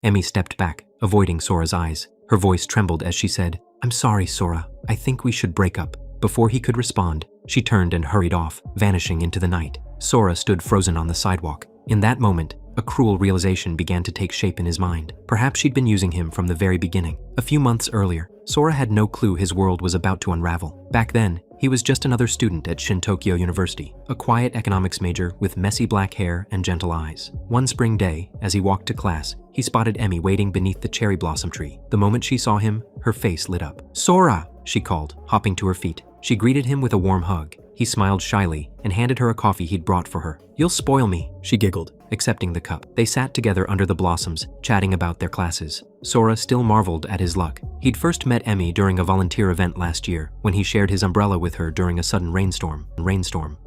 Emmy stepped back, avoiding Sora's eyes. Her voice trembled as she said, "I'm sorry, Sora. I think we should break up." Before he could respond, she turned and hurried off, vanishing into the night. Sora stood frozen on the sidewalk. In that moment, a cruel realization began to take shape in his mind. Perhaps she'd been using him from the very beginning. A few months earlier, Sora had no clue his world was about to unravel. Back then, he was just another student at Shintokyo University, a quiet economics major with messy black hair and gentle eyes. One spring day, as he walked to class, he spotted Emmy waiting beneath the cherry blossom tree. The moment she saw him, her face lit up. "Sora!" she called, hopping to her feet. She greeted him with a warm hug. He smiled shyly and handed her a coffee he'd brought for her. "You'll spoil me," she giggled, accepting the cup. They sat together under the blossoms, chatting about their classes. Sora still marveled at his luck. He'd first met Emmy during a volunteer event last year, when he shared his umbrella with her during a sudden rainstorm.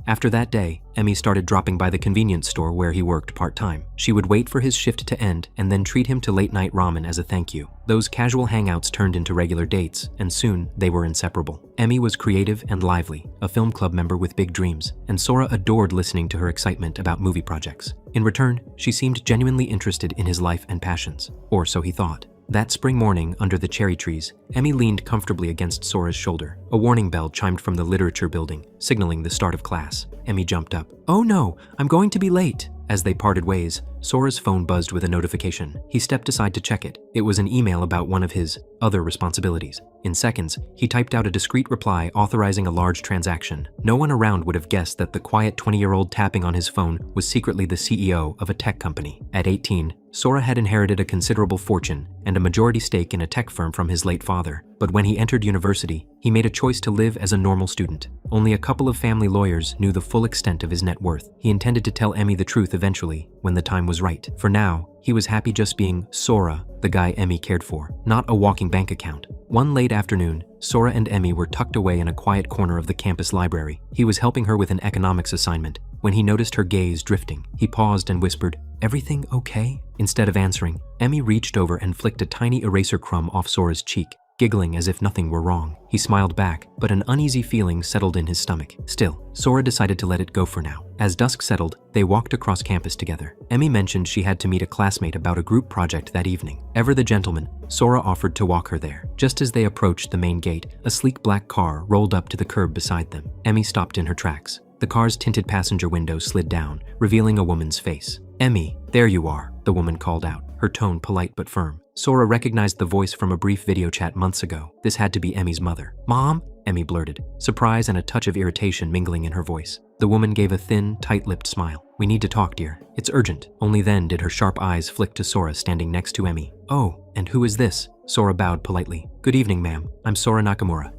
After that day, Emmy started dropping by the convenience store where he worked part-time. She would wait for his shift to end and then treat him to late-night ramen as a thank you. Those casual hangouts turned into regular dates, and soon they were inseparable. Emmy was creative and lively, a film club member with big dreams, and Sora adored listening to her excitement about movie projects. In return, she seemed genuinely interested in his life and passions, or so he thought. That spring morning, under the cherry trees, Emmy leaned comfortably against Sora's shoulder. A warning bell chimed from the literature building, signaling the start of class. Emmy jumped up. "Oh no, I'm going to be late." As they parted ways, Sora's phone buzzed with a notification. He stepped aside to check it. It was an email about one of his other responsibilities. In seconds, he typed out a discreet reply authorizing a large transaction. No one around would have guessed that the quiet 20-year-old tapping on his phone was secretly the CEO of a tech company. At 18, Sora had inherited a considerable fortune and a majority stake in a tech firm from his late father. But when he entered university, he made a choice to live as a normal student. Only a couple of family lawyers knew the full extent of his net worth. He intended to tell Emmy the truth eventually, when the time was right. For now, he was happy just being Sora, the guy Emmy cared for, not a walking bank account. One late afternoon, Sora and Emmy were tucked away in a quiet corner of the campus library. He was helping her with an economics assignment. When he noticed her gaze drifting, he paused and whispered, "Everything okay?" Instead of answering, Emmy reached over and flicked a tiny eraser crumb off Sora's cheek, giggling as if nothing were wrong. He smiled back, but an uneasy feeling settled in his stomach. Still, Sora decided to let it go for now. As dusk settled, they walked across campus together. Emmy mentioned she had to meet a classmate about a group project that evening. Ever the gentleman, Sora offered to walk her there. Just as they approached the main gate, a sleek black car rolled up to the curb beside them. Emmy stopped in her tracks. The car's tinted passenger window slid down, revealing a woman's face. "Emmy, there you are," the woman called out, her tone polite but firm. Sora recognized the voice from a brief video chat months ago. This had to be Emmy's mother. "Mom?" Emmy blurted, surprise and a touch of irritation mingling in her voice. The woman gave a thin, tight-lipped smile. "We need to talk, dear. It's urgent." Only then did her sharp eyes flick to Sora standing next to Emmy. "Oh, and who is this?" Sora bowed politely. "Good evening, ma'am. I'm Sora Nakamura.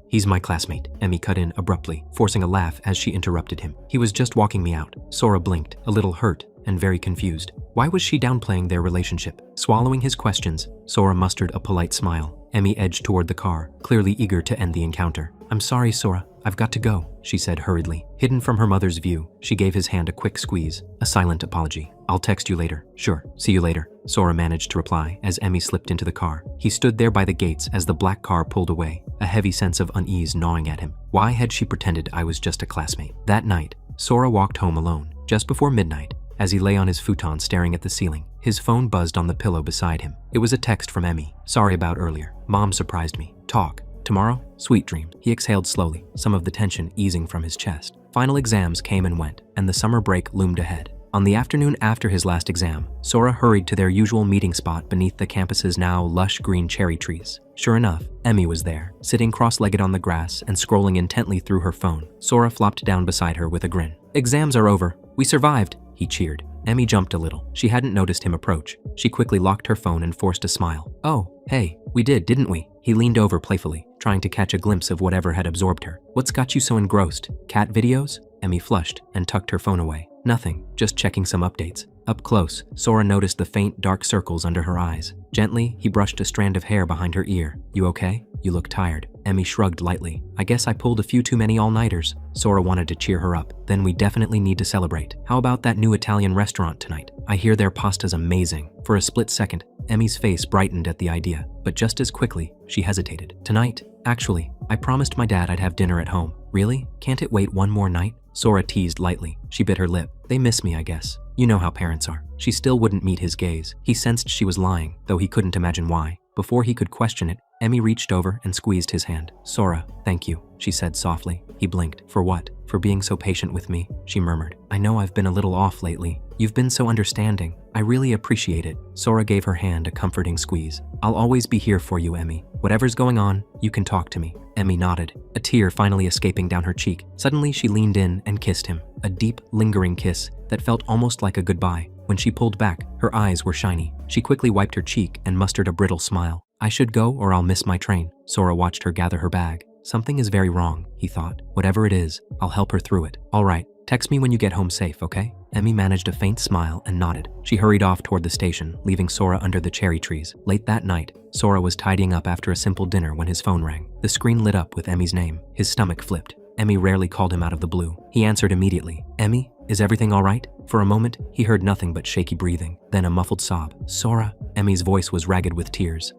He's my classmate." Emmy cut in abruptly, forcing a laugh as she interrupted him. "He was just walking me out." Sora blinked, a little hurt and very confused. Why was she downplaying their relationship? Swallowing his questions, Sora mustered a polite smile. Emmy edged toward the car, clearly eager to end the encounter. "I'm sorry, Sora. I've got to go," she said hurriedly. Hidden from her mother's view, she gave his hand a quick squeeze, a silent apology. "I'll text you later." "Sure. See you later," Sora managed to reply as Emmy slipped into the car. He stood there by the gates as the black car pulled away, a heavy sense of unease gnawing at him. Why had she pretended I was just a classmate? That night, Sora walked home alone. Just before midnight, as he lay on his futon staring at the ceiling, his phone buzzed on the pillow beside him. It was a text from Emmy. "Sorry about earlier. Mom surprised me. Talk tomorrow? Sweet dream." He exhaled slowly, some of the tension easing from his chest. Final exams came and went, and the summer break loomed ahead. On the afternoon after his last exam, Sora hurried to their usual meeting spot beneath the campus's now lush green cherry trees. Sure enough, Emmy was there, sitting cross-legged on the grass and scrolling intently through her phone. Sora flopped down beside her with a grin. "Exams are over. We survived," he cheered. Emmy jumped a little. She hadn't noticed him approach. She quickly locked her phone and forced a smile. "Oh, hey, we did, didn't we?" He leaned over playfully, trying to catch a glimpse of whatever had absorbed her. "What's got you so engrossed? Cat videos?" Emmy flushed and tucked her phone away. "Nothing, just checking some updates." Up close, Sora noticed the faint, dark circles under her eyes. Gently, he brushed a strand of hair behind her ear. "You okay? You look tired." Emmy shrugged lightly. "I guess I pulled a few too many all-nighters." Sora wanted to cheer her up. "Then we definitely need to celebrate. How about that new Italian restaurant tonight? I hear their pasta's amazing." For a split second, Emmy's face brightened at the idea, but just as quickly, she hesitated. "Tonight? Actually, I promised my dad I'd have dinner at home." "Really? Can't it wait one more night?" Sora teased lightly. She bit her lip. "They miss me, I guess." You know how parents are. She still wouldn't meet his gaze. He sensed she was lying, though he couldn't imagine why. Before he could question it, Emmy reached over and squeezed his hand. Sora, thank you, she said softly. He blinked. For what? For being so patient with me, she murmured. I know I've been a little off lately. You've been so understanding. I really appreciate it. Sora gave her hand a comforting squeeze. I'll always be here for you, Emmy. Whatever's going on, you can talk to me. Emmy nodded, a tear finally escaping down her cheek. Suddenly, she leaned in and kissed him, a deep, lingering kiss that felt almost like a goodbye. When she pulled back, her eyes were shiny. She quickly wiped her cheek and mustered a brittle smile. I should go or I'll miss my train. Sora watched her gather her bag. Something is very wrong, he thought. Whatever it is, I'll help her through it. All right, text me when you get home safe, okay? Emmy managed a faint smile and nodded. She hurried off toward the station, leaving Sora under the cherry trees. Late that night, Sora was tidying up after a simple dinner when his phone rang. The screen lit up with Emmy's name. His stomach flipped. Emmy rarely called him out of the blue. He answered immediately. Emmy, is everything all right? For a moment, he heard nothing but shaky breathing, then a muffled sob. Sora. Emmy's voice was ragged with tears.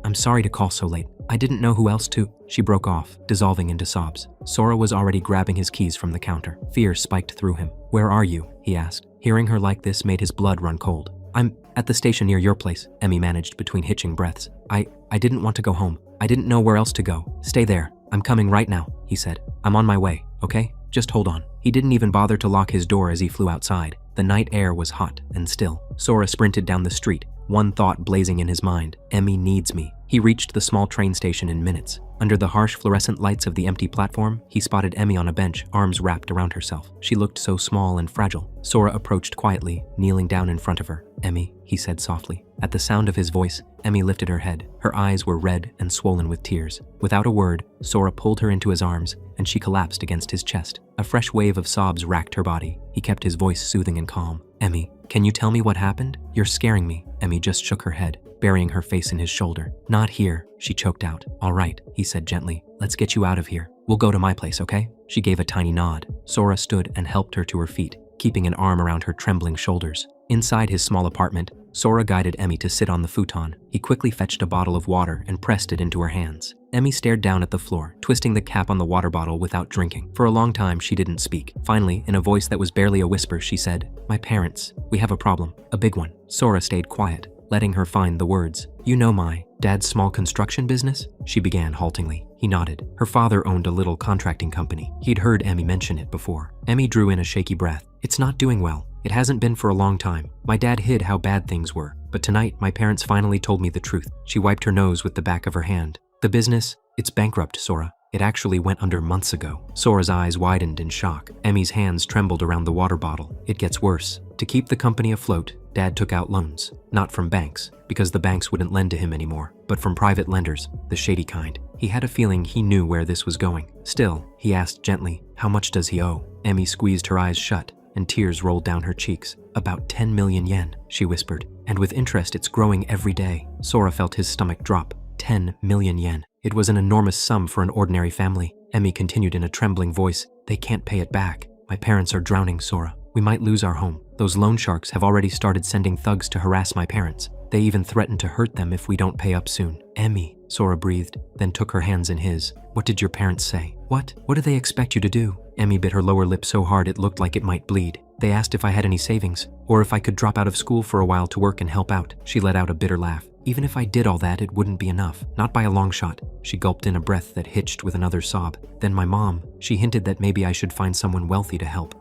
I'm sorry to call so late. I didn't know who else to. She broke off, dissolving into sobs. Sora was already grabbing his keys from the counter. Fear spiked through him. Where are you? He asked. Hearing her like this made his blood run cold. I'm at the station near your place, Emmy managed between hitching breaths. I didn't want to go home. I didn't know where else to go. Stay there. I'm coming right now, he said. I'm on my way, okay? Just hold on. He didn't even bother to lock his door as he flew outside. The night air was hot and still. Sora sprinted down the street, one thought blazing in his mind. Emmy needs me. He reached the small train station in minutes. Under the harsh fluorescent lights of the empty platform, he spotted Emmy on a bench, arms wrapped around herself. She looked so small and fragile. Sora approached quietly, kneeling down in front of her. Emmy, he said softly. At the sound of his voice, Emmy lifted her head. Her eyes were red and swollen with tears. Without a word, Sora pulled her into his arms, and she collapsed against his chest. A fresh wave of sobs racked her body. He kept his voice soothing and calm. Emmy, can you tell me what happened? You're scaring me. Emmy just shook her head, burying her face in his shoulder. Not here, she choked out. All right, he said gently. Let's get you out of here. We'll go to my place, okay? She gave a tiny nod. Sora stood and helped her to her feet, keeping an arm around her trembling shoulders. Inside his small apartment, Sora guided Emmy to sit on the futon. He quickly fetched a bottle of water and pressed it into her hands. Emmy stared down at the floor, twisting the cap on the water bottle without drinking. For a long time, she didn't speak. Finally, in a voice that was barely a whisper, she said, My parents, we have a problem, a big one. Sora stayed quiet, letting her find the words. You know my dad's small construction business? She began haltingly. He nodded. Her father owned a little contracting company. He'd heard Emmy mention it before. Emmy drew in a shaky breath. It's not doing well. It hasn't been for a long time. My dad hid how bad things were. But tonight, my parents finally told me the truth. She wiped her nose with the back of her hand. The business, it's bankrupt, Sora. It actually went under months ago. Sora's eyes widened in shock. Emmy's hands trembled around the water bottle. It gets worse. To keep the company afloat, Dad took out loans. Not from banks, because the banks wouldn't lend to him anymore, but from private lenders, the shady kind. He had a feeling he knew where this was going. Still, he asked gently, how much does he owe? Emmy squeezed her eyes shut, and tears rolled down her cheeks. About 10 million yen, she whispered. And with interest, it's growing every day. Sora felt his stomach drop. 10 million yen. It was an enormous sum for an ordinary family. Emmy continued in a trembling voice. They can't pay it back. My parents are drowning, Sora. We might lose our home. Those loan sharks have already started sending thugs to harass my parents. They even threatened to hurt them if we don't pay up soon. Emmy, Sora breathed, then took her hands in his. What did your parents say? What do they expect you to do? Emmy bit her lower lip so hard it looked like it might bleed. They asked if I had any savings, or if I could drop out of school for a while to work and help out. She let out a bitter laugh. Even if I did all that, it wouldn't be enough. Not by a long shot. She gulped in a breath that hitched with another sob. Then my mom, she hinted that maybe I should find someone wealthy to help.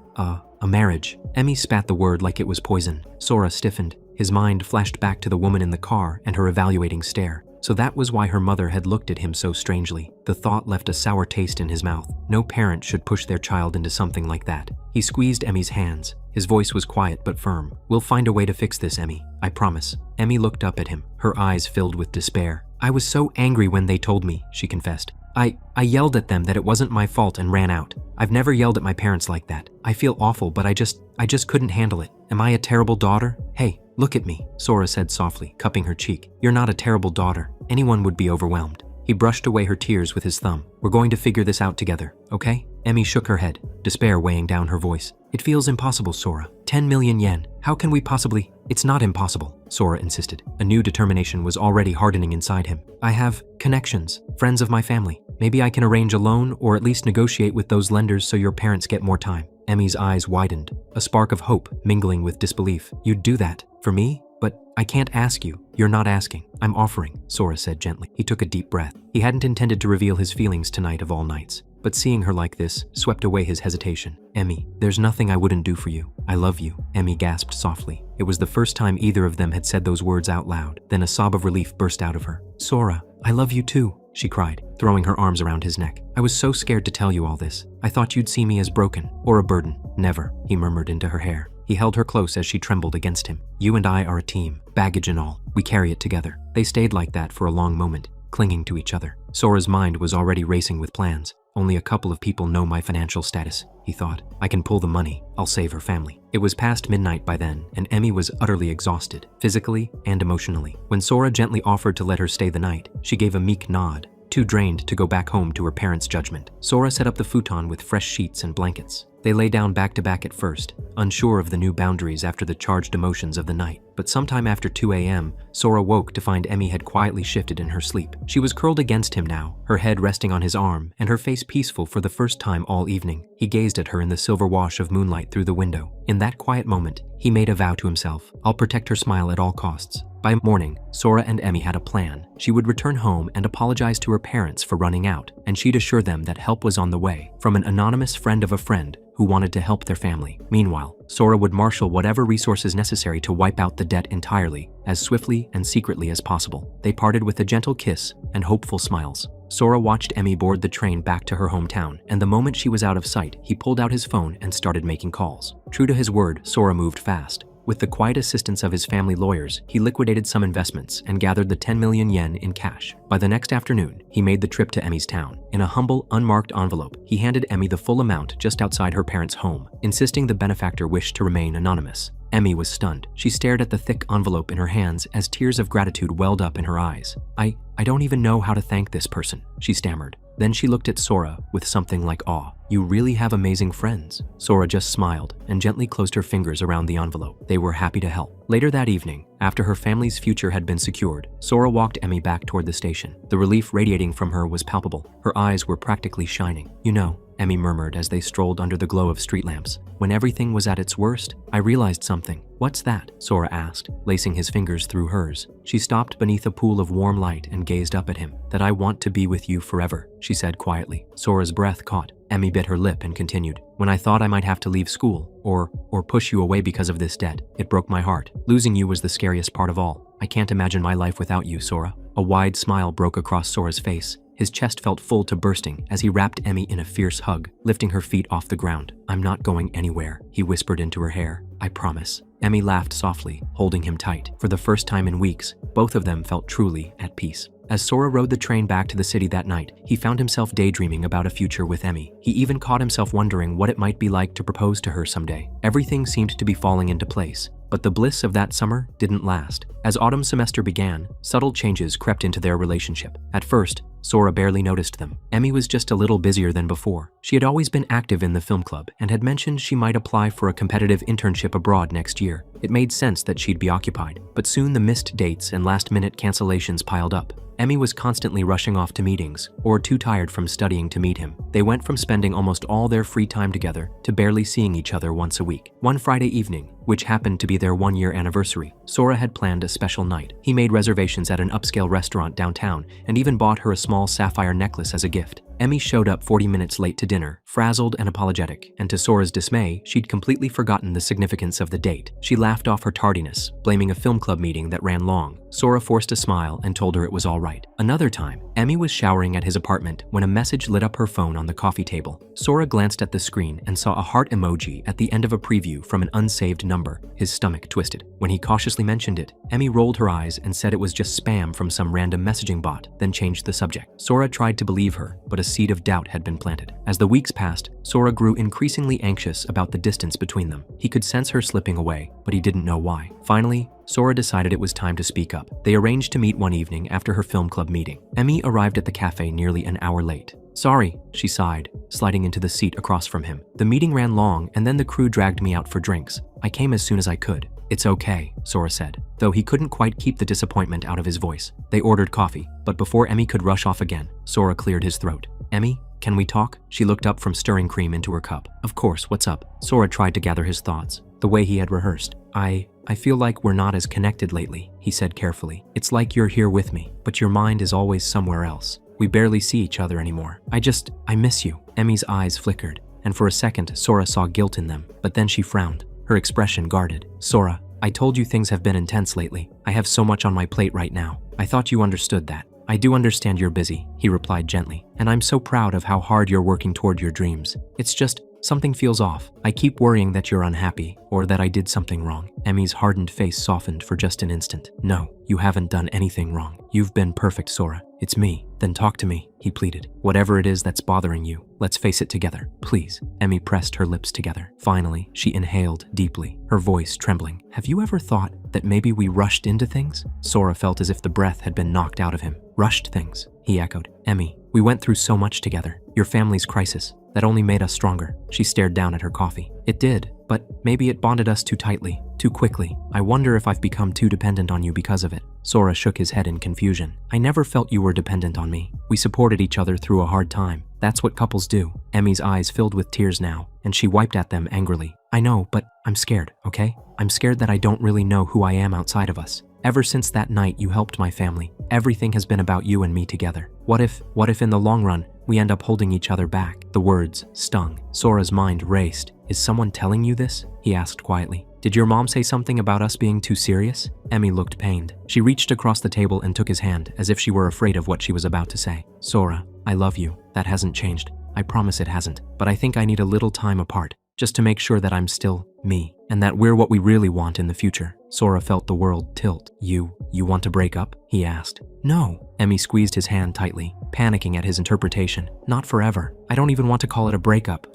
A marriage. Emmy spat the word like it was poison. Sora stiffened. His mind flashed back to the woman in the car and her evaluating stare. So that was why her mother had looked at him so strangely. The thought left a sour taste in his mouth. No parent should push their child into something like that. He squeezed Emmy's hands. His voice was quiet but firm. We'll find a way to fix this, Emmy. I promise. Emmy looked up at him, her eyes filled with despair. I was so angry when they told me, she confessed. I yelled at them that it wasn't my fault and ran out. I've never yelled at my parents like that. I feel awful, but I just couldn't handle it. Am I a terrible daughter? Hey, look at me, Sora said softly, cupping her cheek. You're not a terrible daughter. Anyone would be overwhelmed. He brushed away her tears with his thumb. We're going to figure this out together, okay? Emmy shook her head, despair weighing down her voice. It feels impossible, Sora. 10 million yen. How can we possibly? It's not impossible, Sora insisted. A new determination was already hardening inside him. I have connections, friends of my family. Maybe I can arrange a loan or at least negotiate with those lenders so your parents get more time. Emi's eyes widened, a spark of hope mingling with disbelief. You'd do that? For me? But I can't ask you. You're not asking. I'm offering, Sora said gently. He took a deep breath. He hadn't intended to reveal his feelings tonight of all nights, but seeing her like this swept away his hesitation. Emi, there's nothing I wouldn't do for you. I love you, Emi gasped softly. It was the first time either of them had said those words out loud. Then a sob of relief burst out of her. Sora, I love you too, she cried, throwing her arms around his neck. I was so scared to tell you all this. I thought you'd see me as broken or a burden. Never, he murmured into her hair. He held her close as she trembled against him. You and I are a team, baggage and all. We carry it together. They stayed like that for a long moment, clinging to each other. Sora's mind was already racing with plans. Only a couple of people know my financial status, he thought. I can pull the money. I'll save her family. It was past midnight by then, and Emi was utterly exhausted, physically and emotionally. When Sora gently offered to let her stay the night, she gave a meek nod, too drained to go back home to her parents' judgment. Sora set up the futon with fresh sheets and blankets. They lay down back to back at first, unsure of the new boundaries after the charged emotions of the night. But sometime after 2 a.m., Sora woke to find Emi had quietly shifted in her sleep. She was curled against him now, her head resting on his arm, and her face peaceful for the first time all evening. He gazed at her in the silver wash of moonlight through the window. In that quiet moment, he made a vow to himself. I'll protect her smile at all costs. By morning, Sora and Emi had a plan. She would return home and apologize to her parents for running out, and she'd assure them that help was on the way from an anonymous friend of a friend who wanted to help their family. Meanwhile, Sora would marshal whatever resources necessary to wipe out the debt entirely, as swiftly and secretly as possible. They parted with a gentle kiss and hopeful smiles. Sora watched Emi board the train back to her hometown, and the moment she was out of sight, he pulled out his phone and started making calls. True to his word, Sora moved fast. With the quiet assistance of his family lawyers, he liquidated some investments and gathered the 10 million yen in cash. By the next afternoon, he made the trip to Emi's town. In a humble, unmarked envelope, he handed Emi the full amount just outside her parents' home, insisting the benefactor wished to remain anonymous. Emi was stunned. She stared at the thick envelope in her hands as tears of gratitude welled up in her eyes. I don't even know how to thank this person, she stammered. Then she looked at Sora with something like awe. You really have amazing friends. Sora just smiled and gently closed her fingers around the envelope. They were happy to help. Later that evening, after her family's future had been secured, Sora walked Emi back toward the station. The relief radiating from her was palpable. Her eyes were practically shining. You know, Emi murmured as they strolled under the glow of street lamps. When everything was at its worst, I realized something. What's that? Sora asked, lacing his fingers through hers. She stopped beneath a pool of warm light and gazed up at him. That I want to be with you forever, she said quietly. Sora's breath caught. Emi bit her lip and continued. When I thought I might have to leave school, or push you away because of this debt, it broke my heart. Losing you was the scariest part of all. I can't imagine my life without you, Sora. A wide smile broke across Sora's face. His chest felt full to bursting as he wrapped Emi in a fierce hug, lifting her feet off the ground. I'm not going anywhere, he whispered into her hair. I promise. Emi laughed softly, holding him tight. For the first time in weeks, both of them felt truly at peace. As Sora rode the train back to the city that night, he found himself daydreaming about a future with Emi. He even caught himself wondering what it might be like to propose to her someday. Everything seemed to be falling into place. But the bliss of that summer didn't last. As autumn semester began, subtle changes crept into their relationship. At first, Sora barely noticed them. Emi was just a little busier than before. She had always been active in the film club and had mentioned she might apply for a competitive internship abroad next year. It made sense that she'd be occupied, but soon the missed dates and last-minute cancellations piled up. Emi was constantly rushing off to meetings, or too tired from studying to meet him. They went from spending almost all their free time together to barely seeing each other once a week. One Friday evening, which happened to be their one-year anniversary, Sora had planned a special night. He made reservations at an upscale restaurant downtown and even bought her a small sapphire necklace as a gift. Emi showed up 40 minutes late to dinner, frazzled and apologetic, and to Sora's dismay, she'd completely forgotten the significance of the date. She laughed off her tardiness, blaming a film club meeting that ran long. Sora forced a smile and told her it was all right. Another time, Emi was showering at his apartment when a message lit up her phone on the coffee table. Sora glanced at the screen and saw a heart emoji at the end of a preview from an unsaved number. His stomach twisted. When he cautiously mentioned it, Emi rolled her eyes and said it was just spam from some random messaging bot, then changed the subject. Sora tried to believe her, but a seed of doubt had been planted. As the weeks passed, Sora grew increasingly anxious about the distance between them. He could sense her slipping away, but he didn't know why. Finally, Sora decided it was time to speak up. They arranged to meet one evening after her film club meeting. Emi arrived at the cafe nearly an hour late. Sorry, she sighed, sliding into the seat across from him. The meeting ran long and then the crew dragged me out for drinks. I came as soon as I could. It's okay, Sora said, though he couldn't quite keep the disappointment out of his voice. They ordered coffee, but before Emi could rush off again, Sora cleared his throat. Emi, Can we talk? She looked up from stirring cream into her cup. Of course, what's up? Sora tried to gather his thoughts, the way he had rehearsed. I feel like we're not as connected lately, he said carefully. It's like you're here with me, but your mind is always somewhere else. We barely see each other anymore. I miss you. Emi's eyes flickered, and for a second, Sora saw guilt in them, but then she frowned, her expression guarded. Sora, I told you things have been intense lately. I have so much on my plate right now. I thought you understood that. I do understand you're busy, he replied gently, and I'm so proud of how hard you're working toward your dreams. It's just, something feels off. I keep worrying that you're unhappy, or that I did something wrong. Emi's hardened face softened for just an instant. No, you haven't done anything wrong. You've been perfect, Sora. It's me. Then talk to me, he pleaded. Whatever it is that's bothering you, let's face it together, please. Emi pressed her lips together. Finally, she inhaled deeply, her voice trembling. Have you ever thought that maybe we rushed into things? Sora felt as if the breath had been knocked out of him. Rushed things, he echoed. Emi, we went through so much together. Your family's crisis. That only made us stronger. She stared down at her coffee. It did, but maybe it bonded us too tightly, too quickly. I wonder if I've become too dependent on you because of it. Sora shook his head in confusion. I never felt you were dependent on me. We supported each other through a hard time. That's what couples do. Emi's eyes filled with tears now, and she wiped at them angrily. I know, but I'm scared, okay? I'm scared that I don't really know who I am outside of us. Ever since that night you helped my family, everything has been about you and me together. What if in the long run, we end up holding each other back? The words stung. Sora's mind raced. Is someone telling you this? He asked quietly. Did your mom say something about us being too serious? Emi looked pained. She reached across the table and took his hand as if she were afraid of what she was about to say. Sora, I love you. That hasn't changed. I promise it hasn't. But I think I need a little time apart, just to make sure that I'm still me, and that we're what we really want in the future. Sora felt the world tilt. You want to break up? He asked. No. Emi squeezed his hand tightly, panicking at his interpretation. Not forever. I don't even want to call it a breakup.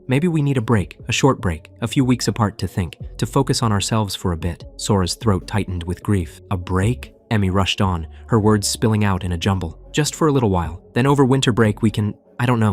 Maybe we need a break, a short break, a few weeks apart to think, to focus on ourselves for a bit. Sora's throat tightened with grief. A break? Emi rushed on, her words spilling out in a jumble. Just for a little while. Then over winter break we can,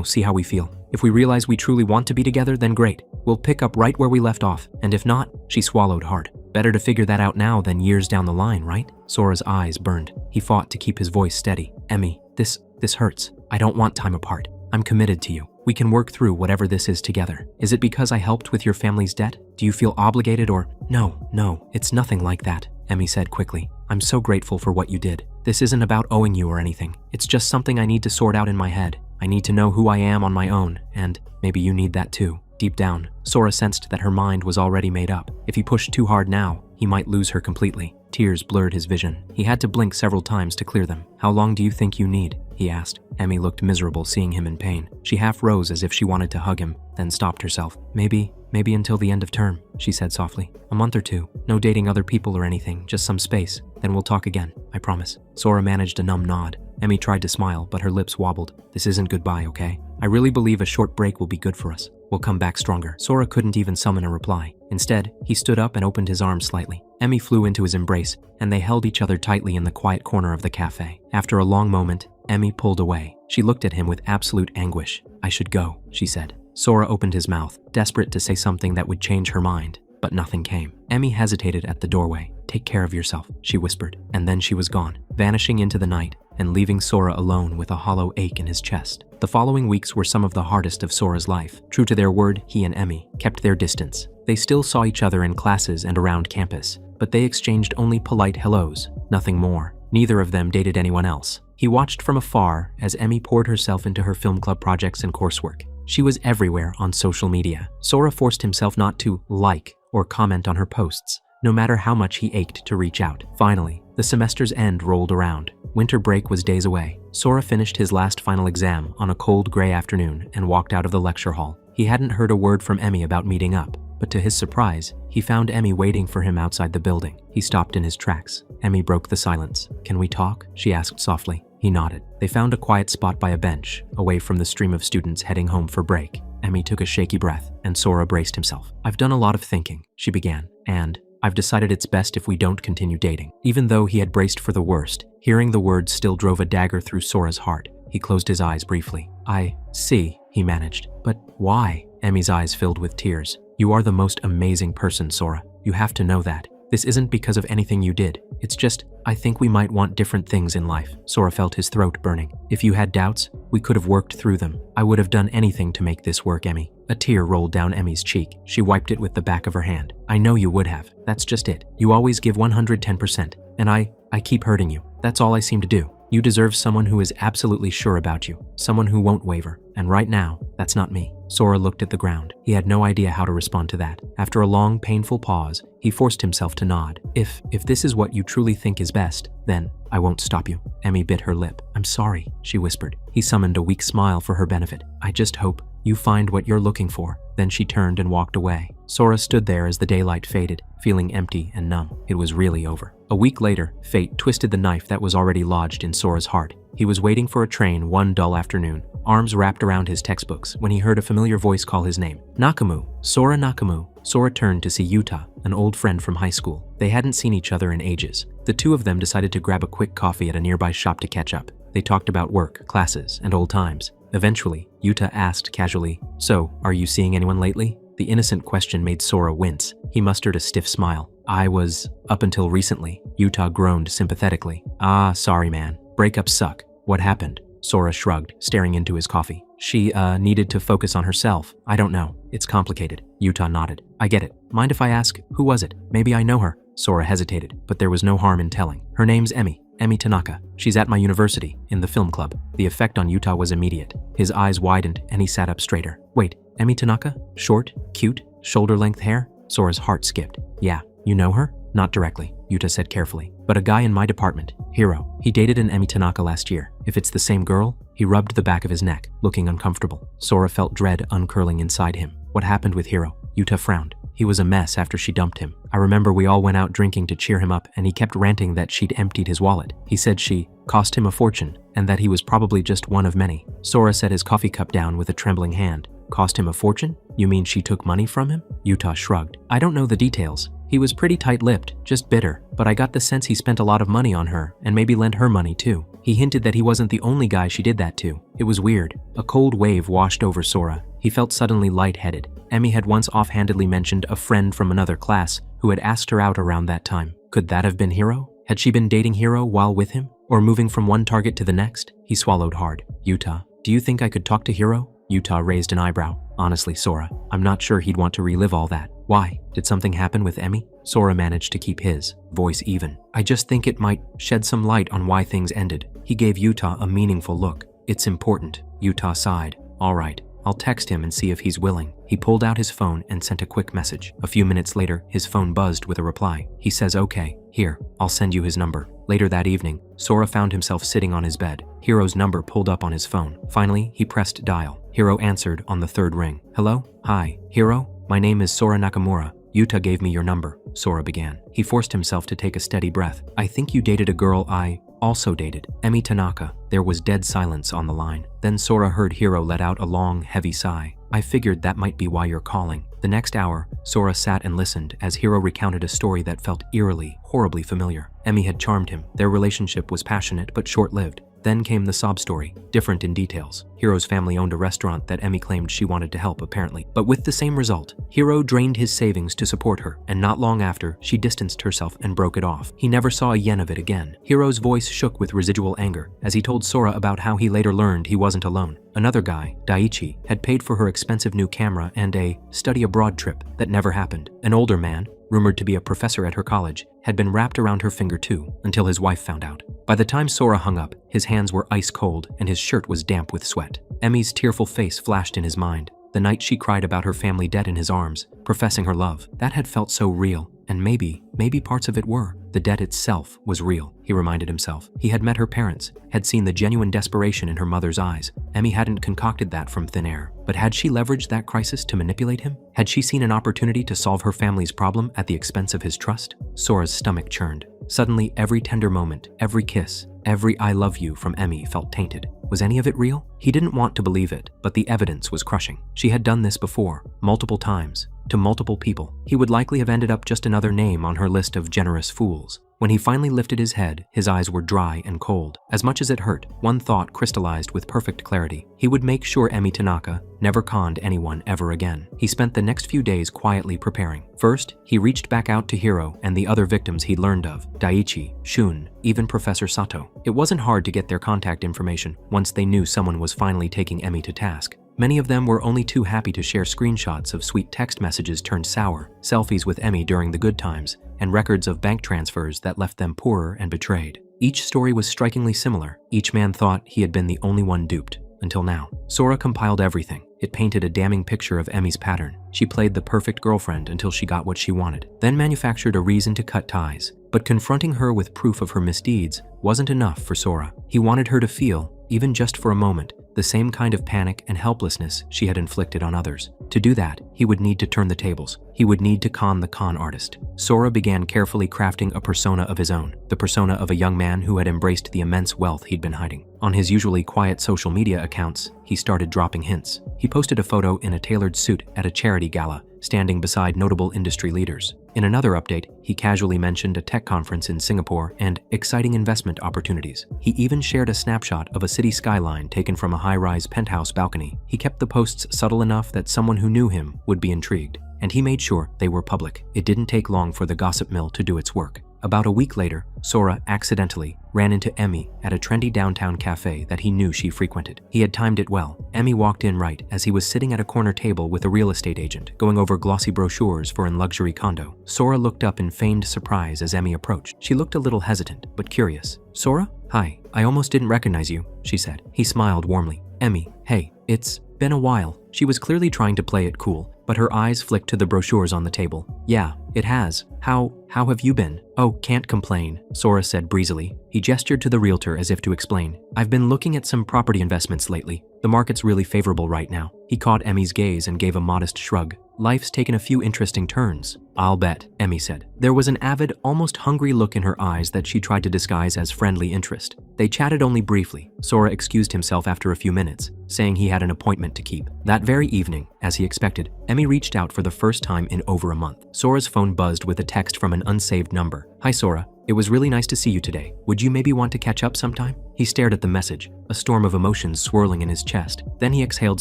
see how we feel. If we realize we truly want to be together, then great. We'll pick up right where we left off. And if not, she swallowed hard. Better to figure that out now than years down the line, right? Sora's eyes burned. He fought to keep his voice steady. Emi, this hurts. I don't want time apart. I'm committed to you. We can work through whatever this is together. Is it because I helped with your family's debt? Do you feel obligated or? No, it's nothing like that, Emi said quickly. I'm so grateful for what you did. This isn't about owing you or anything. It's just something I need to sort out in my head. I need to know who I am on my own, and maybe you need that too. Deep down, Sora sensed that her mind was already made up. If he pushed too hard now, he might lose her completely. Tears blurred his vision. He had to blink several times to clear them. How long do you think you need? He asked. Emi looked miserable seeing him in pain. She half rose as if she wanted to hug him, then stopped herself. Maybe until the end of term, she said softly. A month or two. No dating other people or anything, just some space. Then we'll talk again, I promise. Sora managed a numb nod. Emi tried to smile, but her lips wobbled. This isn't goodbye, okay? I really believe a short break will be good for us. We'll come back stronger. Sora couldn't even summon a reply. Instead, he stood up and opened his arms slightly. Emi flew into his embrace, and they held each other tightly in the quiet corner of the cafe. After a long moment, Emi pulled away. She looked at him with absolute anguish. I should go, she said. Sora opened his mouth, desperate to say something that would change her mind, but nothing came. Emi hesitated at the doorway. Take care of yourself, she whispered, and then she was gone, vanishing into the night and leaving Sora alone with a hollow ache in his chest. The following weeks were some of the hardest of Sora's life. True to their word, he and Emi kept their distance. They still saw each other in classes and around campus, but they exchanged only polite hellos, nothing more. Neither of them dated anyone else. He watched from afar as Emi poured herself into her film club projects and coursework. She was everywhere on social media. Sora forced himself not to like or comment on her posts, no matter how much he ached to reach out. Finally, the semester's end rolled around. Winter break was days away. Sora finished his last final exam on a cold gray afternoon and walked out of the lecture hall. He hadn't heard a word from Emi about meeting up, but to his surprise, he found Emi waiting for him outside the building. He stopped in his tracks. Emi broke the silence. Can we talk? She asked softly. He nodded. They found a quiet spot by a bench, away from the stream of students heading home for break. Emi took a shaky breath, and Sora braced himself. I've done a lot of thinking, she began, and I've decided it's best if we don't continue dating. Even though he had braced for the worst, hearing the words still drove a dagger through Sora's heart. He closed his eyes briefly. I see, he managed. But why? Emi's eyes filled with tears. You are the most amazing person, Sora. You have to know that. This isn't because of anything you did. It's just, I think we might want different things in life. Sora felt his throat burning. If you had doubts, we could have worked through them. I would have done anything to make this work, Emmy. A tear rolled down Emmy's cheek. She wiped it with the back of her hand. I know you would have. That's just it. You always give 110%. And I keep hurting you. That's all I seem to do. You deserve someone who is absolutely sure about you. Someone who won't waver. And right now, that's not me. Sora looked at the ground. He had no idea how to respond to that. After a long, painful pause, he forced himself to nod. If this is what you truly think is best, then I won't stop you. Emmy bit her lip. I'm sorry, she whispered. He summoned a weak smile for her benefit. I just hope you find what you're looking for. Then she turned and walked away. Sora stood there as the daylight faded, feeling empty and numb. It was really over. A week later, fate twisted the knife that was already lodged in Sora's heart. He was waiting for a train one dull afternoon, arms wrapped around his textbooks, when he heard a familiar voice call his name. Nakamu, Sora Nakamu. Sora turned to see Yuta, an old friend from high school. They hadn't seen each other in ages. The two of them decided to grab a quick coffee at a nearby shop to catch up. They talked about work, classes, and old times. Eventually, Yuta asked casually, So, are you seeing anyone lately? The innocent question made Sora wince. He mustered a stiff smile. I was, up until recently. Yuta groaned sympathetically. Ah, sorry man. Breakups suck. What happened? Sora shrugged, staring into his coffee. She, needed to focus on herself. I don't know. It's complicated. Yuta nodded. I get it. Mind if I ask, who was it? Maybe I know her. Sora hesitated, but there was no harm in telling. Her name's Emmy Tanaka. She's at my university, in the film club. The effect on Yuta was immediate. His eyes widened and he sat up straighter. Wait, Emmy Tanaka? Short, cute, shoulder-length hair? Sora's heart skipped. Yeah, you know her? Not directly, Yuta said carefully. But a guy in my department, Hiro. He dated an Emmy Tanaka last year. If it's the same girl, he rubbed the back of his neck, looking uncomfortable. Sora felt dread uncurling inside him. What happened with Hiro? Yuta frowned. He was a mess after she dumped him. I remember we all went out drinking to cheer him up and he kept ranting that she'd emptied his wallet. He said she cost him a fortune and that he was probably just one of many. Sora set his coffee cup down with a trembling hand. Cost him a fortune? You mean she took money from him? Yuta shrugged. I don't know the details. He was pretty tight-lipped, just bitter, but I got the sense he spent a lot of money on her and maybe lent her money too. He hinted that he wasn't the only guy she did that to. It was weird. A cold wave washed over Sora. He felt suddenly lightheaded. Emmy had once offhandedly mentioned a friend from another class who had asked her out around that time. Could that have been Hiro? Had she been dating Hiro while with him? Or moving from one target to the next? He swallowed hard. Yuta, do you think I could talk to Hiro? Yuta raised an eyebrow. Honestly, Sora, I'm not sure he'd want to relive all that. Why? Did something happen with Emmy? Sora managed to keep his voice even. I just think it might shed some light on why things ended. He gave Yuta a meaningful look. It's important. Yuta sighed. All right, I'll text him and see if he's willing. He pulled out his phone and sent a quick message. A few minutes later, his phone buzzed with a reply. He says, okay, here, I'll send you his number. Later that evening, Sora found himself sitting on his bed. Hiro's number pulled up on his phone. Finally, he pressed dial. Hiro answered on the third ring. Hello? Hi, Hiro? My name is Sora Nakamura. Yuta gave me your number, Sora began. He forced himself to take a steady breath. I think you dated a girl I also dated, Emmy Tanaka. There was dead silence on the line. Then Sora heard Hiro let out a long, heavy sigh. I figured that might be why you're calling. The next hour, Sora sat and listened as Hiro recounted a story that felt eerily, horribly familiar. Emmy had charmed him. Their relationship was passionate but short-lived. Then came the sob story, different in details. Hiro's family owned a restaurant that Emmy claimed she wanted to help, apparently. But with the same result, Hiro drained his savings to support her, and not long after, she distanced herself and broke it off. He never saw a yen of it again. Hiro's voice shook with residual anger as he told Sora about how he later learned he wasn't alone. Another guy, Daiichi, had paid for her expensive new camera and a study abroad trip that never happened. An older man, rumored to be a professor at her college, had been wrapped around her finger too, until his wife found out. By the time Sora hung up, his hands were ice cold and his shirt was damp with sweat. Emmy's tearful face flashed in his mind. The night she cried about her family dead in his arms, professing her love. That had felt so real, and maybe parts of it were. The debt itself was real, he reminded himself. He had met her parents, had seen the genuine desperation in her mother's eyes. Emmy hadn't concocted that from thin air. But had she leveraged that crisis to manipulate him? Had she seen an opportunity to solve her family's problem at the expense of his trust? Sora's stomach churned. Suddenly, every tender moment, every kiss, every I love you from Emmy felt tainted. Was any of it real? He didn't want to believe it, but the evidence was crushing. She had done this before, multiple times. to multiple people. He would likely have ended up just another name on her list of generous fools. When he finally lifted his head, his eyes were dry and cold. As much as it hurt, one thought crystallized with perfect clarity. He would make sure Emi Tanaka never conned anyone ever again. He spent the next few days quietly preparing. First, he reached back out to Hiro and the other victims he'd learned of, Daiichi, Shun, even Professor Sato. It wasn't hard to get their contact information once they knew someone was finally taking Emi to task. Many of them were only too happy to share screenshots of sweet text messages turned sour, selfies with Emi during the good times, and records of bank transfers that left them poorer and betrayed. Each story was strikingly similar. Each man thought he had been the only one duped. Until now. Sora compiled everything. It painted a damning picture of Emi's pattern. She played the perfect girlfriend until she got what she wanted, then manufactured a reason to cut ties. But confronting her with proof of her misdeeds wasn't enough for Sora. He wanted her to feel, even just for a moment, the same kind of panic and helplessness she had inflicted on others. To do that, he would need to turn the tables. He would need to con the con artist. Sora began carefully crafting a persona of his own, the persona of a young man who had embraced the immense wealth he'd been hiding. On his usually quiet social media accounts, he started dropping hints. He posted a photo in a tailored suit at a charity gala, standing beside notable industry leaders. In another update, he casually mentioned a tech conference in Singapore and exciting investment opportunities. He even shared a snapshot of a city skyline taken from a high-rise penthouse balcony. He kept the posts subtle enough that someone who knew him would be intrigued, and he made sure they were public. It didn't take long for the gossip mill to do its work. About a week later, Sora accidentally ran into Emi at a trendy downtown cafe that he knew she frequented. He had timed it well. Emi walked in right as he was sitting at a corner table with a real estate agent, going over glossy brochures for a luxury condo. Sora looked up in feigned surprise as Emi approached. She looked a little hesitant, but curious. "Sora? Hi, I almost didn't recognize you," she said. He smiled warmly. "Emi, hey, it's been a while." She was clearly trying to play it cool, but her eyes flicked to the brochures on the table. "Yeah, it has. How have you been?" "Oh, can't complain," Sora said breezily. He gestured to the realtor as if to explain. "I've been looking at some property investments lately. The market's really favorable right now." He caught Emi's gaze and gave a modest shrug. "Life's taken a few interesting turns." "I'll bet," Emi said. There was an avid, almost hungry look in her eyes that she tried to disguise as friendly interest. They chatted only briefly. Sora excused himself after a few minutes, saying he had an appointment to keep. That very evening, as he expected, Emi reached out for the first time in over a month. Sora's phone buzzed with a text from an unsaved number. "Hi Sora, it was really nice to see you today. Would you maybe want to catch up sometime?" He stared at the message, a storm of emotions swirling in his chest. Then he exhaled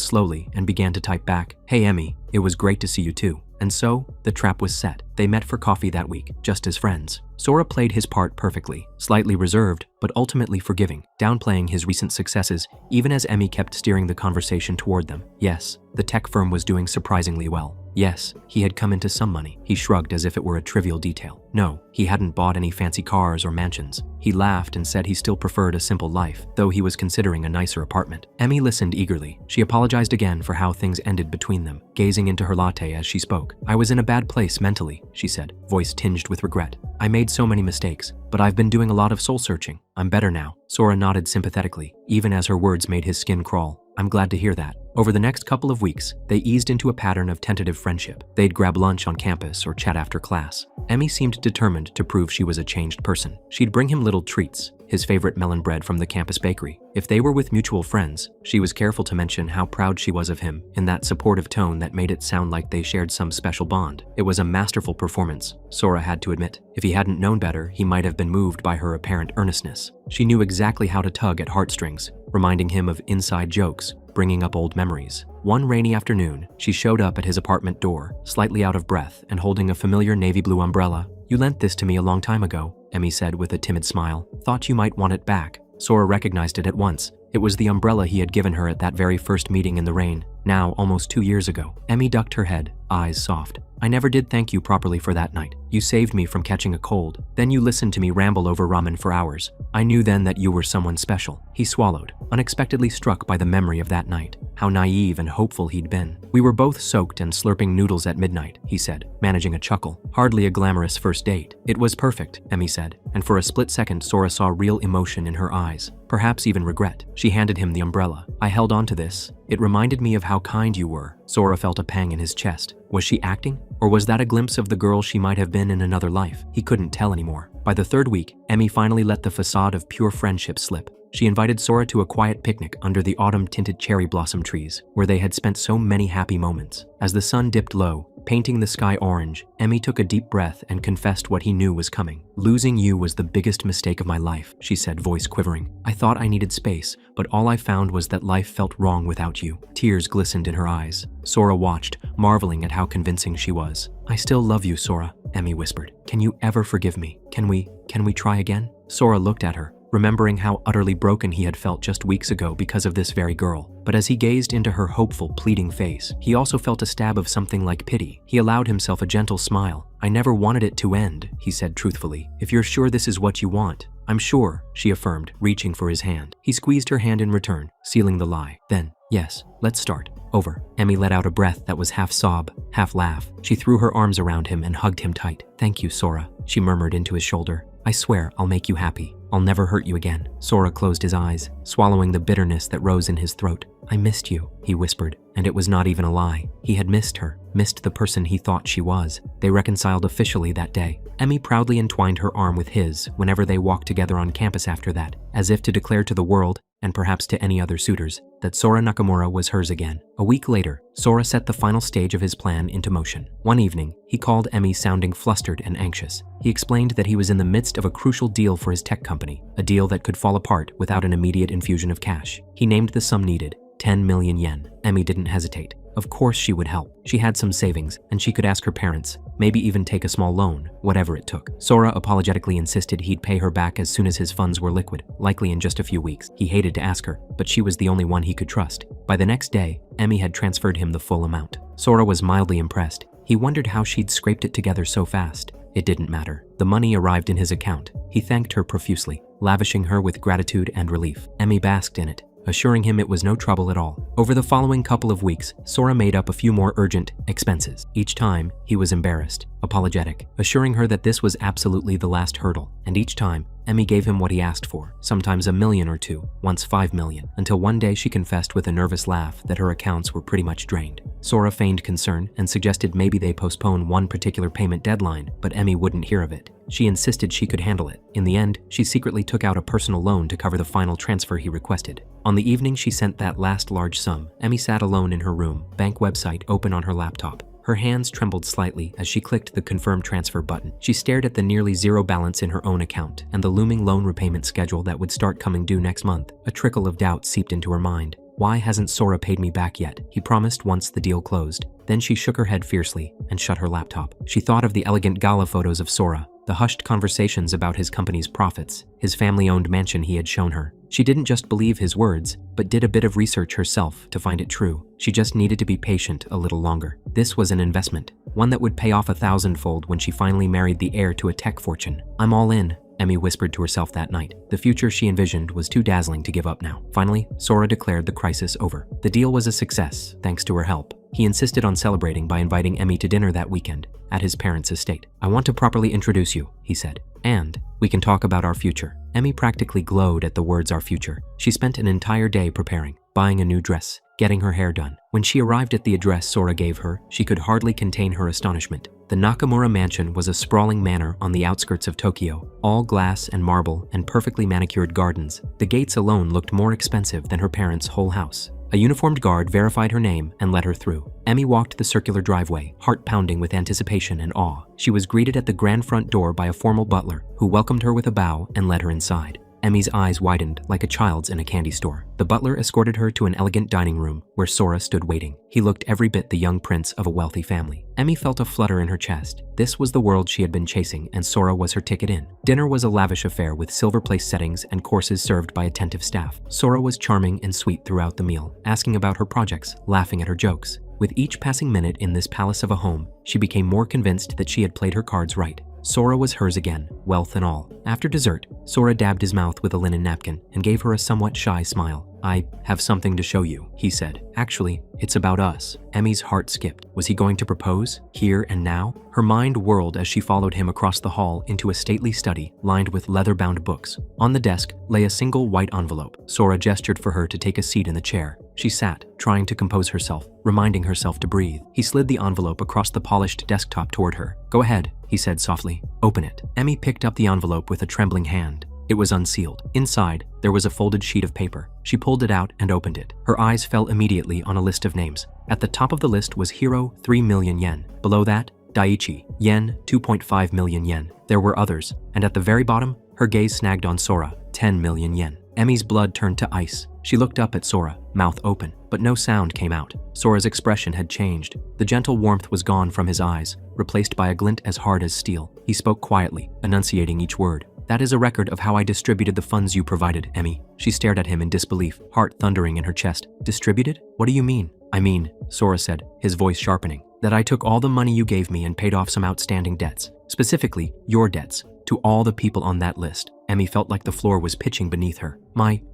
slowly and began to type back, "Hey Emi, it was great to see you too." And so, the trap was set. They met for coffee that week, just as friends. Sora played his part perfectly, slightly reserved, but ultimately forgiving, downplaying his recent successes, even as Emi kept steering the conversation toward them. Yes, the tech firm was doing surprisingly well. Yes, he had come into some money. He shrugged as if it were a trivial detail. No, he hadn't bought any fancy cars or mansions. He laughed and said he still preferred a simple life, though he was considering a nicer apartment. Emi listened eagerly. She apologized again for how things ended between them, gazing into her latte as she spoke. "I was in a bad place mentally," she said, voice tinged with regret. "I made so many mistakes, but I've been doing a lot of soul searching. I'm better now." Sora nodded sympathetically, even as her words made his skin crawl. "I'm glad to hear that." Over the next couple of weeks, they eased into a pattern of tentative friendship. They'd grab lunch on campus or chat after class. Emi seemed determined to prove she was a changed person. She'd bring him little treats, his favorite melon bread from the campus bakery. If they were with mutual friends, she was careful to mention how proud she was of him in that supportive tone that made it sound like they shared some special bond. It was a masterful performance, Sora had to admit. If he hadn't known better, he might have been moved by her apparent earnestness. She knew exactly how to tug at heartstrings, reminding him of inside jokes, bringing up old memories. One rainy afternoon, she showed up at his apartment door, slightly out of breath and holding a familiar navy blue umbrella. "You lent this to me a long time ago," Emi said with a timid smile. "Thought you might want it back." Sora recognized it at once. It was the umbrella he had given her at that very first meeting in the rain, now almost 2 years ago. Emi ducked her head, eyes soft. "I never did thank you properly for that night. You saved me from catching a cold. Then you listened to me ramble over ramen for hours. I knew then that you were someone special." He swallowed, unexpectedly struck by the memory of that night. How naive and hopeful he'd been. "We were both soaked and slurping noodles at midnight," he said, managing a chuckle. "Hardly a glamorous first date." "It was perfect," Emi said, and for a split second Sora saw real emotion in her eyes, perhaps even regret. She handed him the umbrella. "I held on to this. It reminded me of how kind you were." Sora felt a pang in his chest. Was she acting? Or was that a glimpse of the girl she might have been in another life? He couldn't tell anymore. By the third week, Emi finally let the facade of pure friendship slip. She invited Sora to a quiet picnic under the autumn-tinted cherry blossom trees, where they had spent so many happy moments. As the sun dipped low, painting the sky orange, Emmy took a deep breath and confessed what he knew was coming. "Losing you was the biggest mistake of my life," she said, voice quivering. "I thought I needed space, but all I found was that life felt wrong without you." Tears glistened in her eyes. Sora watched, marveling at how convincing she was. "I still love you, Sora," Emmy whispered. "Can you ever forgive me? Can we try again?" Sora looked at her, remembering how utterly broken he had felt just weeks ago because of this very girl. But as he gazed into her hopeful, pleading face, he also felt a stab of something like pity. He allowed himself a gentle smile. "I never wanted it to end," he said truthfully. "If you're sure this is what you want." "I'm sure," she affirmed, reaching for his hand. He squeezed her hand in return, sealing the lie. Then, "Yes, let's start. Over." Emmy let out a breath that was half sob, half laugh. She threw her arms around him and hugged him tight. "Thank you, Sora," she murmured into his shoulder. "I swear I'll make you happy. I'll never hurt you again." Sora closed his eyes, swallowing the bitterness that rose in his throat. "I missed you," he whispered, and it was not even a lie. He had missed her, missed the person he thought she was. They reconciled officially that day. Emmy proudly entwined her arm with his whenever they walked together on campus after that, as if to declare to the world, and perhaps to any other suitors, that Sora Nakamura was hers again. A week later, Sora set the final stage of his plan into motion. One evening, he called Emmy sounding flustered and anxious. He explained that he was in the midst of a crucial deal for his tech company, a deal that could fall apart without an immediate infusion of cash. He named the sum needed, 10 million yen. Emmy didn't hesitate. Of course she would help. She had some savings, and she could ask her parents, maybe even take a small loan, whatever it took. Sora apologetically insisted he'd pay her back as soon as his funds were liquid, likely in just a few weeks. He hated to ask her, but she was the only one he could trust. By the next day, Emmy had transferred him the full amount. Sora was mildly impressed. He wondered how she'd scraped it together so fast. It didn't matter. The money arrived in his account. He thanked her profusely, lavishing her with gratitude and relief. Emmy basked in it, assuring him it was no trouble at all. Over the following couple of weeks, Sora made up a few more urgent expenses. Each time, he was embarrassed, apologetic, assuring her that this was absolutely the last hurdle. And each time, Emmy gave him what he asked for, sometimes $1 million or $2 million, once $5 million, until one day she confessed with a nervous laugh that her accounts were pretty much drained. Sora feigned concern and suggested maybe they postpone one particular payment deadline, but Emmy wouldn't hear of it. She insisted she could handle it. In the end, she secretly took out a personal loan to cover the final transfer he requested. On the evening she sent that last large sum, Emmy sat alone in her room, bank website open on her laptop. Her hands trembled slightly as she clicked the confirm transfer button. She stared at the nearly zero balance in her own account and the looming loan repayment schedule that would start coming due next month. A trickle of doubt seeped into her mind. Why hasn't Sora paid me back yet? He promised once the deal closed. Then she shook her head fiercely and shut her laptop. She thought of the elegant gala photos of Sora, the hushed conversations about his company's profits, his family-owned mansion he had shown her. She didn't just believe his words, but did a bit of research herself to find it true. She just needed to be patient a little longer. This was an investment, one that would pay off 1,000-fold when she finally married the heir to a tech fortune. "I'm all in," Emmy whispered to herself that night. The future she envisioned was too dazzling to give up now. Finally, Sora declared the crisis over. The deal was a success, thanks to her help. He insisted on celebrating by inviting Emmy to dinner that weekend at his parents' estate. "I want to properly introduce you," he said, "and we can talk about our future." Emmy practically glowed at the words "our future." She spent an entire day preparing, buying a new dress, getting her hair done. When she arrived at the address Sora gave her, she could hardly contain her astonishment. The Nakamura mansion was a sprawling manor on the outskirts of Tokyo, all glass and marble and perfectly manicured gardens. The gates alone looked more expensive than her parents' whole house. A uniformed guard verified her name and let her through. Emmy walked the circular driveway, heart pounding with anticipation and awe. She was greeted at the grand front door by a formal butler, who welcomed her with a bow and led her inside. Emmy's eyes widened like a child's in a candy store. The butler escorted her to an elegant dining room where Sora stood waiting. He looked every bit the young prince of a wealthy family. Emmy felt a flutter in her chest. This was the world she had been chasing, and Sora was her ticket in. Dinner was a lavish affair with silver place settings and courses served by attentive staff. Sora was charming and sweet throughout the meal, asking about her projects, laughing at her jokes. With each passing minute in this palace of a home, she became more convinced that she had played her cards right. Sora was hers again, wealth and all. After dessert, Sora dabbed his mouth with a linen napkin and gave her a somewhat shy smile. "I have something to show you," he said. "Actually, it's about us." Emmy's heart skipped. Was he going to propose? Here and now? Her mind whirled as she followed him across the hall into a stately study lined with leather-bound books. On the desk lay a single white envelope. Sora gestured for her to take a seat in the chair. She sat, trying to compose herself, reminding herself to breathe. He slid the envelope across the polished desktop toward her. "Go ahead," he said softly. "Open it." Emmy picked up the envelope with a trembling hand. It was unsealed. Inside, there was a folded sheet of paper. She pulled it out and opened it. Her eyes fell immediately on a list of names. At the top of the list was Hiro, 3 million yen. Below that, Daiichi, yen, 2.5 million yen. There were others, and at the very bottom, her gaze snagged on Sora, 10 million yen. Emi's blood turned to ice. She looked up at Sora, mouth open, but no sound came out. Sora's expression had changed. The gentle warmth was gone from his eyes, replaced by a glint as hard as steel. He spoke quietly, enunciating each word. That is a record of how I distributed the funds you provided, Emi. She stared at him in disbelief, heart thundering in her chest. Distributed? What do you mean? I mean, Sora said, his voice sharpening, that I took all the money you gave me and paid off some outstanding debts. Specifically, your debts. To all the people on that list. Emi felt like the floor was pitching beneath her.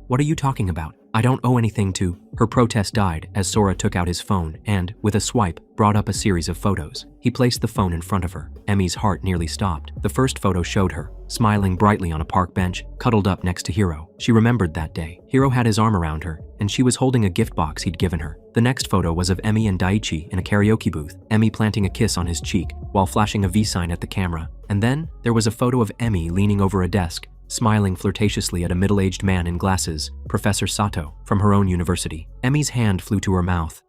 What are you talking about? I don't owe anything to... Her protest died as Sora took out his phone and, with a swipe, brought up a series of photos. He placed the phone in front of her. Emi's heart nearly stopped. The first photo showed her, smiling brightly on a park bench, cuddled up next to Hiro. She remembered that day. Hiro had his arm around her, and she was holding a gift box he'd given her. The next photo was of Emi and Daiichi in a karaoke booth, Emi planting a kiss on his cheek while flashing a V sign at the camera. And then, there was a photo of Emi leaning over a desk, smiling flirtatiously at a middle-aged man in glasses, Professor Sato, from her own university. Emi's hand flew to her mouth.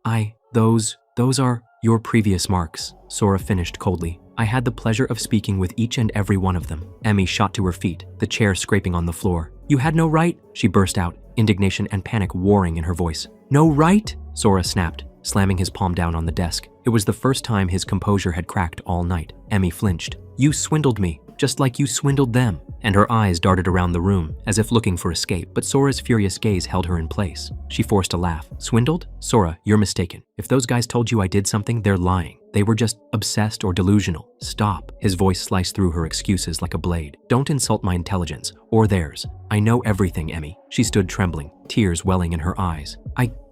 Those are your previous marks, Sora finished coldly. I had the pleasure of speaking with each and every one of them. Emi shot to her feet, the chair scraping on the floor. You had no right, she burst out, indignation and panic warring in her voice. No right? Sora snapped, slamming his palm down on the desk. It was the first time his composure had cracked all night. Emi flinched. You swindled me, just like you swindled them. And her eyes darted around the room, as if looking for escape, but Sora's furious gaze held her in place. She forced a laugh. Swindled? Sora, you're mistaken. If those guys told you I did something, they're lying. They were just obsessed or delusional. Stop. His voice sliced through her excuses like a blade. Don't insult my intelligence, or theirs. I know everything, Emi. She stood trembling, tears welling in her eyes.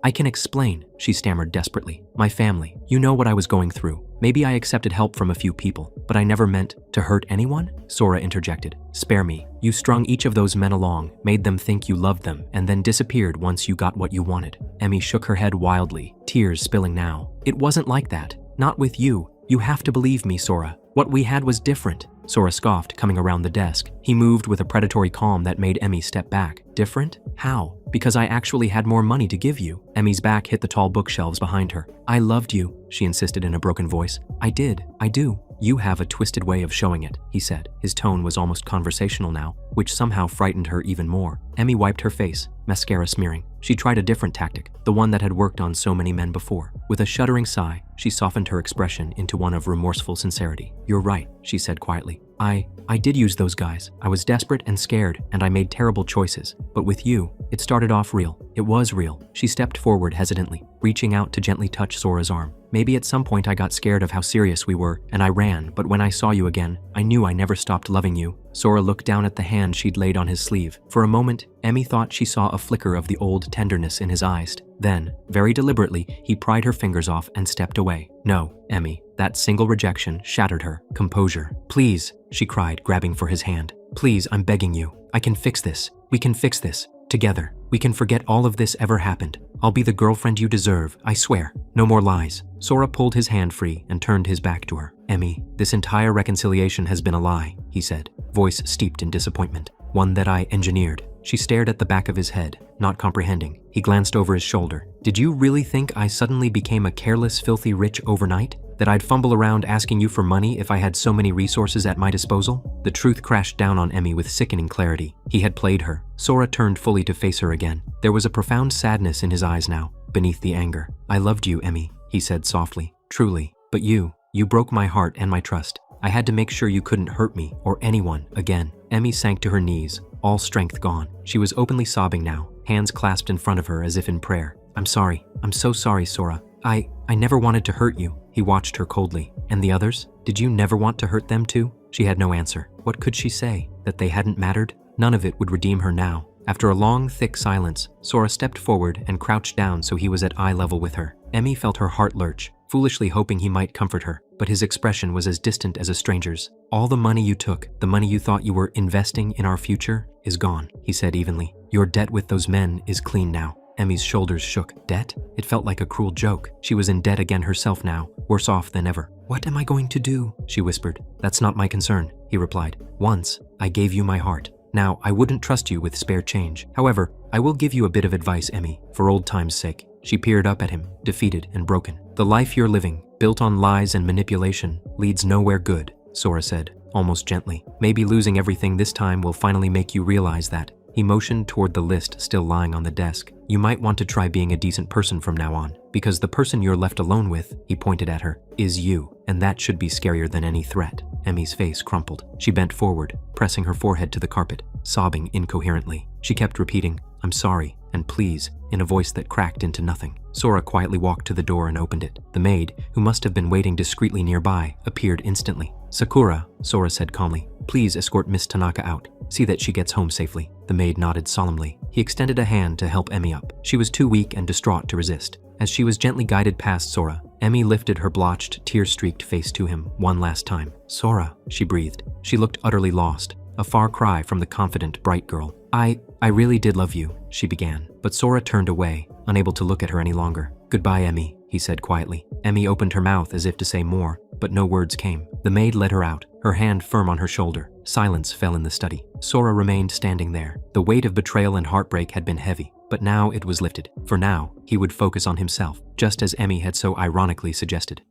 I can explain, she stammered desperately. My family, you know what I was going through. Maybe I accepted help from a few people, but I never meant to hurt anyone? Sora interjected. Spare me. You strung each of those men along, made them think you loved them, and then disappeared once you got what you wanted. Emi shook her head wildly, tears spilling now. It wasn't like that. Not with you. You have to believe me, Sora. What we had was different. Sora scoffed, coming around the desk. He moved with a predatory calm that made Emi step back. Different? How? Because I actually had more money to give you. Emi's back hit the tall bookshelves behind her. I loved you, she insisted in a broken voice. I did. I do. You have a twisted way of showing it, he said. His tone was almost conversational now, which somehow frightened her even more. Emi wiped her face, mascara smearing. She tried a different tactic, the one that had worked on so many men before. With a shuddering sigh, she softened her expression into one of remorseful sincerity. You're right, she said quietly. I did use those guys. I was desperate and scared, and I made terrible choices. But with you, it started off real. It was real. She stepped forward hesitantly, reaching out to gently touch Sora's arm. Maybe at some point I got scared of how serious we were, and I ran, but when I saw you again, I knew I never stopped loving you. Sora looked down at the hand she'd laid on his sleeve. For a moment, Emi thought she saw a flicker of the old tenderness in his eyes. Then, very deliberately, he pried her fingers off and stepped away. No, Emi. That single rejection shattered her composure. Please, she cried, grabbing for his hand. Please, I'm begging you. I can fix this. We can fix this. Together. We can forget all of this ever happened. I'll be the girlfriend you deserve, I swear. No more lies. Sora pulled his hand free and turned his back to her. Emi, this entire reconciliation has been a lie, he said, voice steeped in disappointment. One that I engineered. She stared at the back of his head, not comprehending. He glanced over his shoulder. Did you really think I suddenly became a careless, filthy rich overnight? That I'd fumble around asking you for money if I had so many resources at my disposal? The truth crashed down on Emi with sickening clarity. He had played her. Sora turned fully to face her again. There was a profound sadness in his eyes now, beneath the anger. I loved you, Emi, he said softly. Truly. But you broke my heart and my trust. I had to make sure you couldn't hurt me or anyone again. Emi sank to her knees, all strength gone. She was openly sobbing now, hands clasped in front of her as if in prayer. I'm sorry. I'm so sorry, Sora. I never wanted to hurt you. He watched her coldly. And the others? Did you never want to hurt them too? She had no answer. What could she say? That they hadn't mattered? None of it would redeem her now. After a long, thick silence, Sora stepped forward and crouched down so he was at eye level with her. Emi felt her heart lurch, foolishly hoping he might comfort her, but his expression was as distant as a stranger's. All the money you took, the money you thought you were investing in our future, is gone, he said evenly. Your debt with those men is clean now. Emi's shoulders shook. Debt? It felt like a cruel joke. She was in debt again herself now, worse off than ever. What am I going to do? She whispered. That's not my concern, he replied. Once, I gave you my heart. Now, I wouldn't trust you with spare change. However, I will give you a bit of advice, Emmy, for old time's sake." She peered up at him, defeated and broken. "The life you're living, built on lies and manipulation, leads nowhere good," Sora said, almost gently. "Maybe losing everything this time will finally make you realize that." He motioned toward the list still lying on the desk. "You might want to try being a decent person from now on, because the person you're left alone with," he pointed at her, "is you, and that should be scarier than any threat." Emmy's face crumpled. She bent forward, pressing her forehead to the carpet, sobbing incoherently. She kept repeating, "I'm sorry," and "please," in a voice that cracked into nothing. Sora quietly walked to the door and opened it. The maid, who must have been waiting discreetly nearby, appeared instantly. "Sakura," Sora said calmly, "please escort Miss Tanaka out. See that she gets home safely." The maid nodded solemnly. He extended a hand to help Emmy up. She was too weak and distraught to resist. As she was gently guided past Sora, Emmy lifted her blotched, tear-streaked face to him one last time. "Sora," she breathed. She looked utterly lost, a far cry from the confident, bright girl. I really did love you," she began, but Sora turned away, unable to look at her any longer. "Goodbye, Emmy," he said quietly. Emmy opened her mouth as if to say more, but no words came. The maid led her out, her hand firm on her shoulder. Silence fell in the study. Sora remained standing there. The weight of betrayal and heartbreak had been heavy, but now it was lifted. For now, he would focus on himself, just as Emmy had so ironically suggested.